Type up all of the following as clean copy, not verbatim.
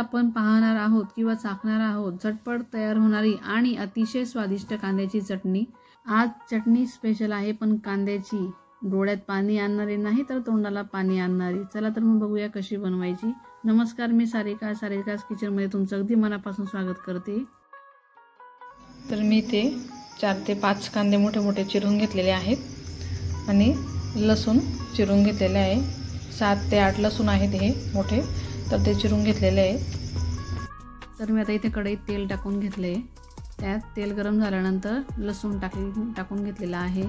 आपण पाहणार आहोत किंवा चाखणार आहोत झटपट तयार होणारी आणि अतिशय स्वादिष्ट कांद्याची चटणी। आज चटणी स्पेशल आहे, पण कांद्याची डोळ्यात पाणी आणणारी नाही तर तोंडाला पाणी आणणारी। चला तर मग बघूया कशी बनवायची। नमस्कार, मी सारिका, सारिकास किचनमध्ये तुमचं अगदी मनापासून स्वागत करते। तर मी ते 4 ते 5 कांदे मोठे मोठे चिरून घेतलेले आहेत आणि लसूण चिरून घेतलेले आहे। 7 ते 8 लसूण आहेत हे मोठे, तर ते चिरून घेतलेले आहे। तर मी आता इथे कढईत तेल टाकून घेतले। त्यात तेल गरम झाल्यानंतर लसूण टाकून घेतलेला आहे।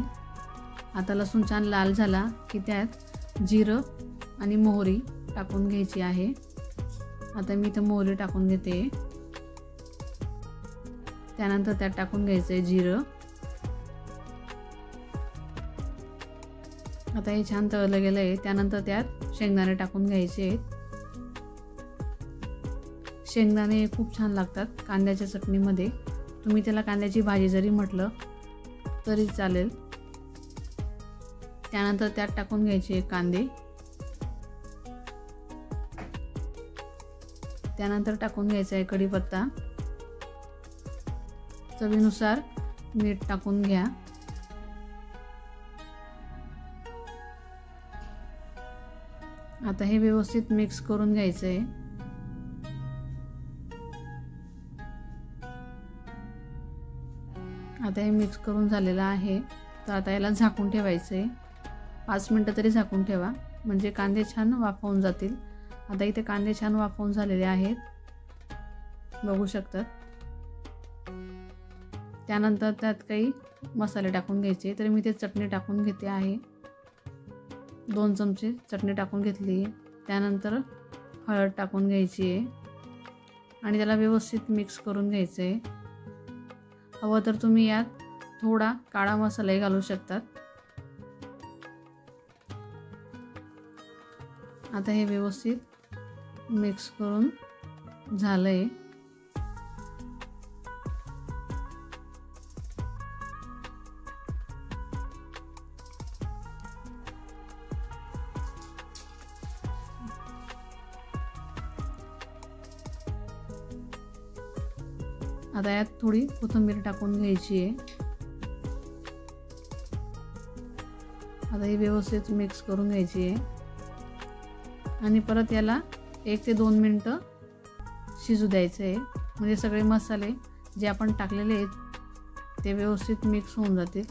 आता लसूण छान लाल झाला की त्यात जिरं आणि मोहरी टाकून घ्यायची आहे। आता मी इथे मोहरी टाकून घेते। त्यानंतर त्यात टाकून घ्यायचं आहे जिरं। आता हे छान तळलं गेलं आहे। त्यानंतर त्यात शेंगदाणे टाकून घ्यायचे आहेत। शेंगदाणे खूप छान लागतात कांद्याच्या चटणीमध्ये। तुम्ही त्याला कांद्याची भाजी जरी म्हटलं तरी चालेल। त्यानंतर त्यात टाकून घ्यायचे कांदे। त्यानंतर टाकून घ्यायचा आहे कढीपत्ता। चवीनुसार मीठ टाकून घ्या। आता हे व्यवस्थित मिक्स करून घ्यायचं आहे। आता हे मिक्स करून झालेलं आहे। तर आता याला झाकून ठेवायचं आहे। 5 मिनिटं तरी झाकून ठेवा, म्हणजे कांदे छान वाफवून जातील। आता इथे कांदे छान वाफवून झालेले आहेत, बघू शकतात। त्यानंतर त्यात काही मसाले टाकून घ्यायचे। तर मी ते चटणी टाकून घेते आहे। 2 चमचे चटणी टाकून घेतली। त्यानंतर हळद टाकून घ्यायची आहे आणि त्याला व्यवस्थित मिक्स करून घ्यायचं आहे। हवं तर तुम्ही यात थोडा काळा मसालाही घालू शकतात। आता हे व्यवस्थित मिक्स करून झालंय। आता यात थोडी कोथिंबीर टाकून घ्यायची आहे। आता ही व्यवस्थित मिक्स करून घ्यायची आहे आणि परत याला 1 ते 2 मिनिटं शिजू द्यायचं आहे, म्हणजे सगळे मसाले जे आपण टाकलेले आहेत ते व्यवस्थित मिक्स होऊन जातील।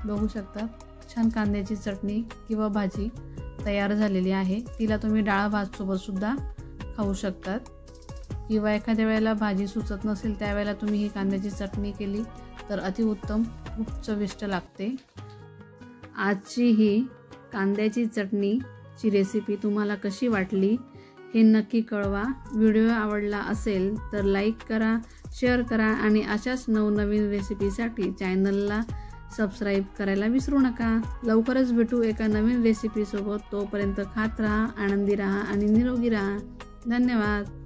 बघू शकता छान कांद्याची चटणी किंवा भाजी तयार झालेली आहे। तिला तुम्ही डाळ भात सोबत सुद्धा खाऊ शकतात, किंवा एखाद्या वेळेला भाजी सुचत नसेल त्यावेळेला तुम्ही ही कांद्याची चटणी केली तर अतिउत्तम, खूप चविष्ट लागते। आजची ही कांद्याची चटणीची रेसिपी तुम्हाला कशी वाटली हे नक्की कळवा। व्हिडिओ आवडला असेल तर लाईक करा, शेअर करा आणि अशाच नवनवीन रेसिपीसाठी चॅनलला सबस्क्राईब करायला विसरू नका। लवकरच भेटू एका नवीन रेसिपी सोबत। तोपर्यंत खात राहा, आनंदी राहा आणि निरोगी राहा। धन्यवाद।